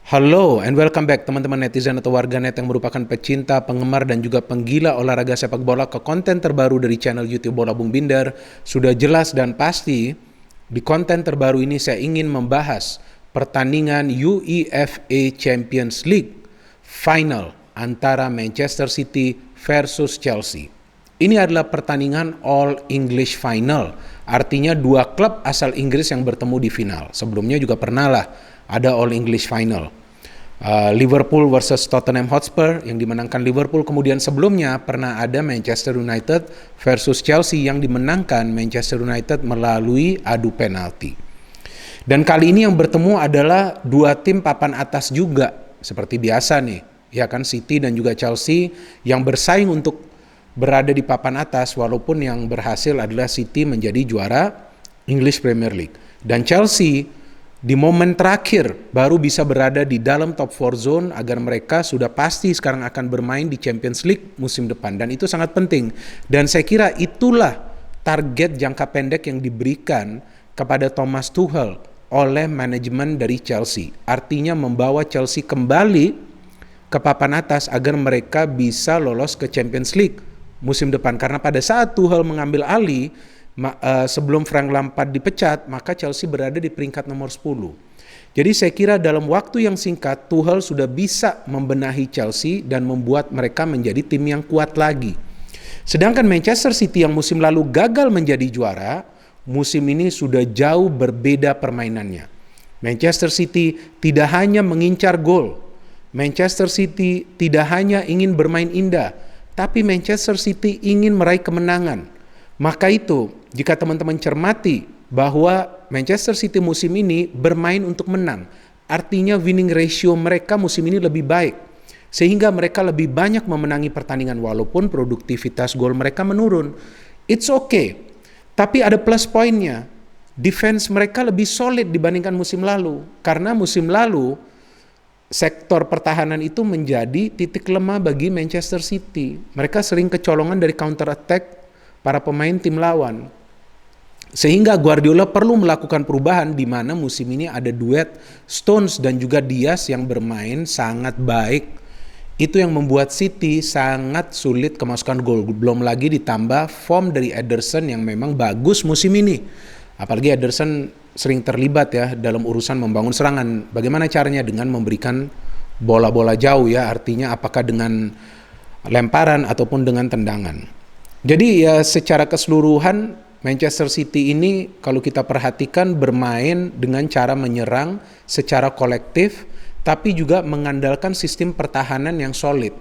Halo and welcome back teman-teman netizen atau warganet yang merupakan pecinta, penggemar, dan juga penggila olahraga sepak bola ke konten terbaru dari channel YouTube Bola Bung Binder. Sudah jelas dan pasti di konten terbaru ini saya ingin membahas pertandingan UEFA Champions League final antara Manchester City versus Chelsea. Ini adalah pertandingan All English Final, artinya dua klub asal Inggris yang bertemu di final. Sebelumnya juga pernah lah ada All English Final. Liverpool versus Tottenham Hotspur yang dimenangkan Liverpool, kemudian sebelumnya pernah ada Manchester United versus Chelsea yang dimenangkan Manchester United melalui adu penalti. Dan kali ini yang bertemu adalah dua tim papan atas juga, seperti biasa nih, ya kan, City dan juga Chelsea yang bersaing untuk berada di papan atas, walaupun yang berhasil adalah City menjadi juara English Premier League. Dan Chelsea di momen terakhir baru bisa berada di dalam top 4 zone agar mereka sudah pasti sekarang akan bermain di Champions League musim depan, dan itu sangat penting. Dan saya kira itulah target jangka pendek yang diberikan kepada Thomas Tuchel oleh manajemen dari Chelsea. Artinya membawa Chelsea kembali ke papan atas agar mereka bisa lolos ke Champions League musim depan. Karena pada saat Tuchel mengambil alih sebelum Frank Lampard dipecat, maka Chelsea berada di peringkat nomor 10. Jadi saya kira dalam waktu yang singkat Tuchel sudah bisa membenahi Chelsea dan membuat mereka menjadi tim yang kuat lagi. Sedangkan Manchester City yang musim lalu gagal menjadi juara, musim ini sudah jauh berbeda permainannya. Manchester City tidak hanya mengincar gol, Manchester City tidak hanya ingin bermain indah, tapi Manchester City ingin meraih kemenangan. Maka itu, jika teman-teman cermati bahwa Manchester City musim ini bermain untuk menang, artinya winning ratio mereka musim ini lebih baik, sehingga mereka lebih banyak memenangi pertandingan walaupun produktivitas gol mereka menurun. It's okay, tapi ada plus poinnya. Defense mereka lebih solid dibandingkan musim lalu, karena musim lalu sektor pertahanan itu menjadi titik lemah bagi Manchester City. Mereka sering kecolongan dari counter attack para pemain tim lawan. Sehingga Guardiola perlu melakukan perubahan di mana musim ini ada duet Stones dan juga Diaz yang bermain sangat baik. Itu yang membuat City sangat sulit kemasukan gol. Belum lagi ditambah form dari Ederson yang memang bagus musim ini. Apalagi Ederson sering terlibat ya dalam urusan membangun serangan. Bagaimana caranya? Dengan memberikan bola-bola jauh ya, artinya apakah dengan lemparan ataupun dengan tendangan. Jadi ya secara keseluruhan Manchester City ini kalau kita perhatikan bermain dengan cara menyerang secara kolektif, tapi juga mengandalkan sistem pertahanan yang solid.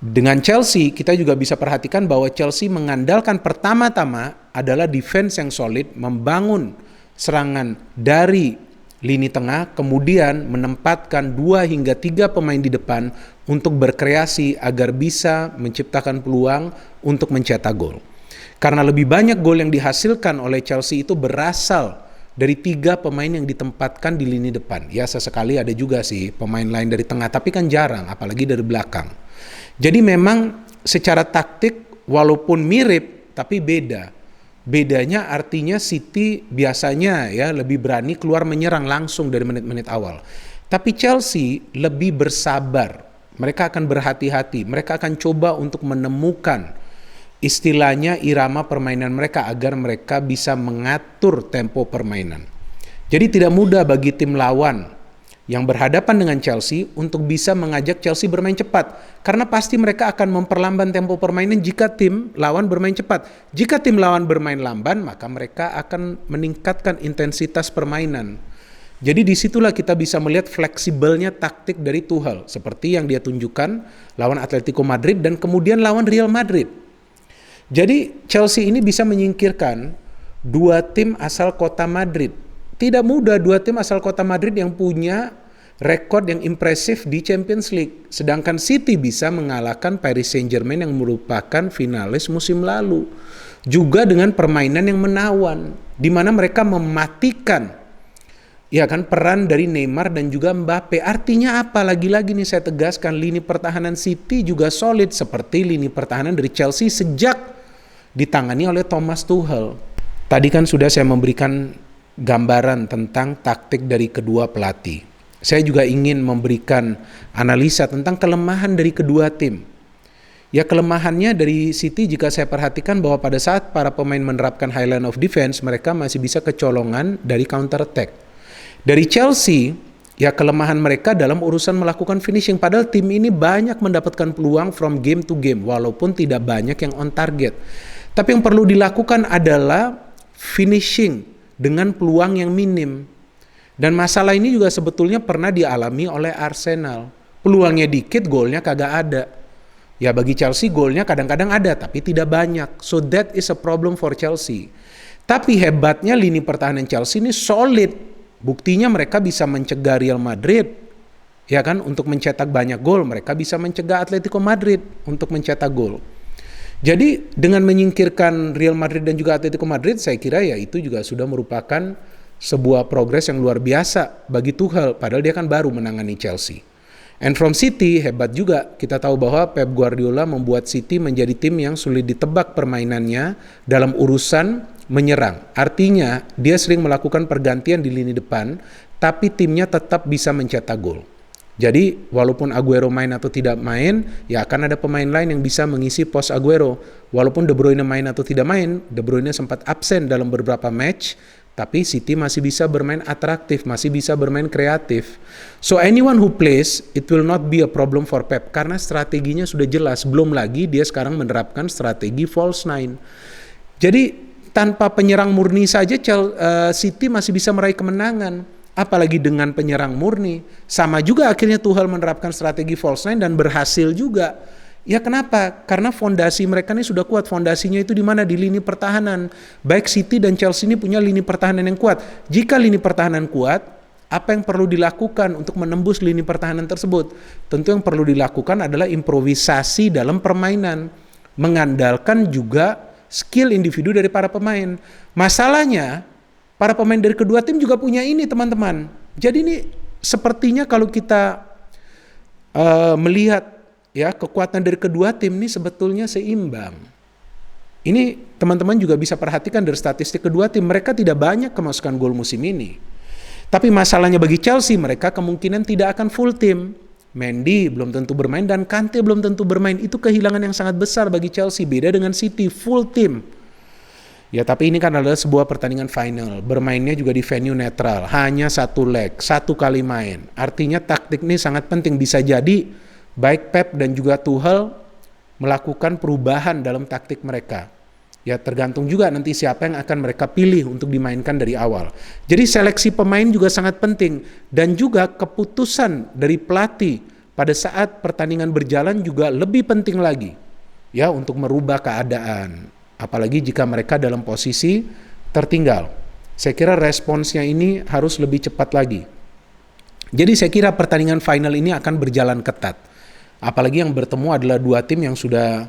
Dengan Chelsea kita juga bisa perhatikan bahwa Chelsea mengandalkan pertama-tama adalah defense yang solid, membangun serangan dari lini tengah, kemudian menempatkan 2 hingga 3 pemain di depan untuk berkreasi agar bisa menciptakan peluang untuk mencetak gol. Karena lebih banyak gol yang dihasilkan oleh Chelsea itu berasal dari 3 pemain yang ditempatkan di lini depan. Ya sesekali ada juga sih pemain lain dari tengah, tapi kan jarang, apalagi dari belakang. Jadi memang secara taktik walaupun mirip, tapi beda. Bedanya artinya City biasanya ya lebih berani keluar menyerang langsung dari menit-menit awal. Tapi Chelsea lebih bersabar. Mereka akan berhati-hati. Mereka akan coba untuk menemukan istilahnya irama permainan mereka agar mereka bisa mengatur tempo permainan. Jadi tidak mudah bagi tim lawan yang berhadapan dengan Chelsea untuk bisa mengajak Chelsea bermain cepat. Karena pasti mereka akan memperlambat tempo permainan jika tim lawan bermain cepat. Jika tim lawan bermain lamban, maka mereka akan meningkatkan intensitas permainan. Jadi disitulah kita bisa melihat fleksibelnya taktik dari Tuchel. Seperti yang dia tunjukkan lawan Atletico Madrid dan kemudian lawan Real Madrid. Jadi Chelsea ini bisa menyingkirkan 2 tim asal kota Madrid. Tidak mudah 2 tim asal kota Madrid yang punya rekor yang impresif di Champions League. Sedangkan City bisa mengalahkan Paris Saint-Germain yang merupakan finalis musim lalu. Juga dengan permainan yang menawan, di mana mereka mematikan ya kan peran dari Neymar dan juga Mbappe. Artinya apa? Lagi-lagi nih saya tegaskan, lini pertahanan City juga solid seperti lini pertahanan dari Chelsea sejak ditangani oleh Thomas Tuchel. Tadi kan sudah saya memberikan gambaran tentang taktik dari kedua pelatih. saya juga ingin memberikan analisa tentang kelemahan dari kedua tim. Ya, kelemahannya dari City jika saya perhatikan bahwa pada saat para pemain menerapkan high line of defense, mereka masih bisa kecolongan dari counter attack. Dari Chelsea, ya kelemahan mereka dalam urusan melakukan finishing. Padahal tim ini banyak mendapatkan peluang from game to game, walaupun tidak banyak yang on target. Tapi yang perlu dilakukan adalah finishing dengan peluang yang minim. Dan masalah ini juga sebetulnya pernah dialami oleh Arsenal. Peluangnya dikit, golnya kagak ada. Ya bagi Chelsea golnya kadang-kadang ada, tapi tidak banyak. So that is a problem for Chelsea. Tapi hebatnya lini pertahanan Chelsea ini solid. Buktinya mereka bisa mencegah Real Madrid, ya kan, untuk mencetak banyak gol. Mereka bisa mencegah Atletico Madrid untuk mencetak gol. Jadi dengan menyingkirkan Real Madrid dan juga Atletico Madrid, saya kira ya itu juga sudah merupakan sebuah progres yang luar biasa bagi Tuchel, padahal dia kan baru menangani Chelsea. And from City, hebat juga, kita tahu bahwa Pep Guardiola membuat City menjadi tim yang sulit ditebak permainannya dalam urusan menyerang. Artinya, dia sering melakukan pergantian di lini depan, tapi timnya tetap bisa mencetak gol. Jadi, walaupun Aguero main atau tidak main, ya akan ada pemain lain yang bisa mengisi pos Aguero. Walaupun De Bruyne main atau tidak main, De Bruyne sempat absen dalam beberapa match, tapi City masih bisa bermain atraktif, masih bisa bermain kreatif. So anyone who plays, it will not be a problem for Pep, karena strateginya sudah jelas. Belum lagi dia sekarang menerapkan strategi false nine. Jadi tanpa penyerang murni saja City masih bisa meraih kemenangan. Apalagi dengan penyerang murni. Sama juga akhirnya Tuchel menerapkan strategi false nine dan berhasil juga. Ya kenapa? Karena fondasi mereka ini sudah kuat. Fondasinya itu di mana? Di lini pertahanan. Baik City dan Chelsea ini punya lini pertahanan yang kuat. Jika lini pertahanan kuat, apa yang perlu dilakukan untuk menembus lini pertahanan tersebut? Tentu yang perlu dilakukan adalah improvisasi dalam permainan. Mengandalkan juga skill individu dari para pemain. Masalahnya, para pemain dari kedua tim juga punya ini, teman-teman. Jadi ini sepertinya kalau kita melihat ya kekuatan dari kedua tim ini sebetulnya seimbang. Ini teman-teman juga bisa perhatikan dari statistik kedua tim, mereka tidak banyak kemasukan gol musim ini. Tapi masalahnya bagi Chelsea, mereka kemungkinan tidak akan full tim. Mendy belum tentu bermain dan Kante belum tentu bermain. Itu kehilangan yang sangat besar bagi Chelsea, beda dengan City full tim. Ya tapi ini kan adalah sebuah pertandingan final, bermainnya juga di venue netral, hanya satu leg, satu kali main. Artinya taktik ini sangat penting, bisa jadi baik Pep dan juga Tuchel melakukan perubahan dalam taktik mereka. Ya tergantung juga nanti siapa yang akan mereka pilih untuk dimainkan dari awal. Jadi seleksi pemain juga sangat penting. Dan juga keputusan dari pelatih pada saat pertandingan berjalan juga lebih penting lagi. Ya untuk merubah keadaan. Apalagi jika mereka dalam posisi tertinggal. Saya kira responsnya ini harus lebih cepat lagi. Jadi saya kira pertandingan final ini akan berjalan ketat. Apalagi yang bertemu adalah dua tim yang sudah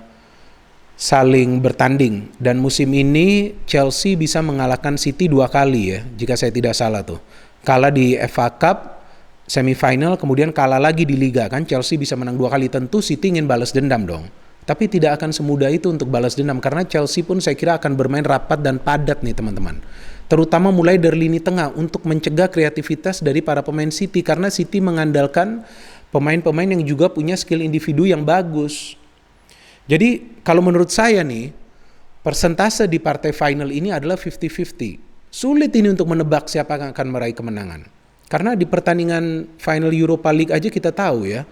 saling bertanding. Dan musim ini Chelsea bisa mengalahkan City 2 kali ya, jika saya tidak salah tuh. Kalah di FA Cup semifinal, kemudian kalah lagi di Liga kan. Chelsea bisa menang 2 kali, tentu City ingin balas dendam dong. Tapi tidak akan semudah itu untuk balas dendam, karena Chelsea pun saya kira akan bermain rapat dan padat nih teman-teman. Terutama mulai dari lini tengah untuk mencegah kreativitas dari para pemain City, karena City mengandalkan pemain-pemain yang juga punya skill individu yang bagus. Jadi kalau menurut saya nih, persentase di partai final ini adalah 50-50. Sulit ini untuk menebak siapa yang akan meraih kemenangan. Karena di pertandingan final Europa League aja kita tahu ya,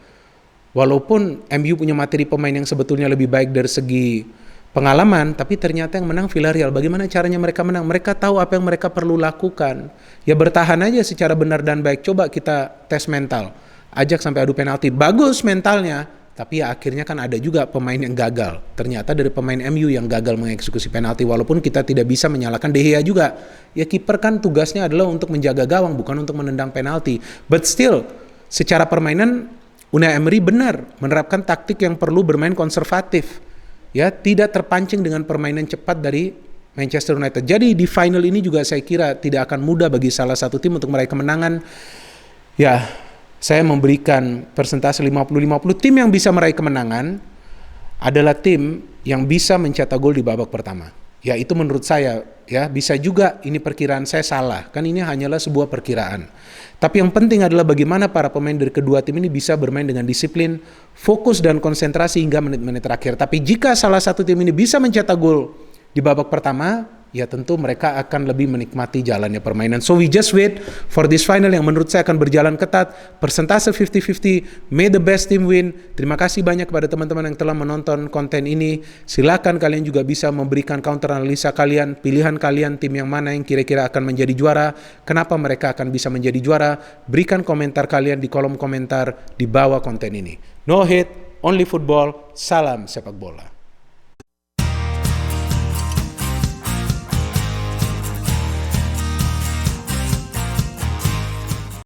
walaupun MU punya materi pemain yang sebetulnya lebih baik dari segi pengalaman, tapi ternyata yang menang Villarreal. Bagaimana caranya mereka menang? Mereka tahu apa yang mereka perlu lakukan. Ya bertahan aja secara benar dan baik. Coba kita tes mental. Ajak sampai adu penalti. Bagus mentalnya. Tapi ya akhirnya kan ada juga pemain yang gagal. Ternyata dari pemain MU yang gagal mengeksekusi penalti. Walaupun kita tidak bisa menyalahkan De Gea juga. Ya kiper kan tugasnya adalah untuk menjaga gawang, bukan untuk menendang penalti. But still, secara permainan Unai Emery benar menerapkan taktik yang perlu bermain konservatif. Ya, tidak terpancing dengan permainan cepat dari Manchester United. Jadi di final ini juga saya kira tidak akan mudah bagi salah satu tim untuk meraih kemenangan. Ya, saya memberikan persentase 50-50. Tim yang bisa meraih kemenangan adalah tim yang bisa mencetak gol di babak pertama. Ya itu menurut saya, ya bisa juga ini perkiraan saya salah, kan ini hanyalah sebuah perkiraan. Tapi yang penting adalah bagaimana para pemain dari kedua tim ini bisa bermain dengan disiplin, fokus dan konsentrasi hingga menit-menit terakhir. Tapi jika salah satu tim ini bisa mencetak gol di babak pertama, ya tentu mereka akan lebih menikmati jalannya permainan. So we just wait for this final yang menurut saya akan berjalan ketat, persentase 50-50, may the best team win. Terima kasih banyak kepada teman-teman yang telah menonton konten ini. Silakan kalian juga bisa memberikan counter analisa kalian, pilihan kalian tim yang mana yang kira-kira akan menjadi juara, kenapa mereka akan bisa menjadi juara. Berikan komentar kalian di kolom komentar di bawah konten ini. No hate, only football, salam sepak bola.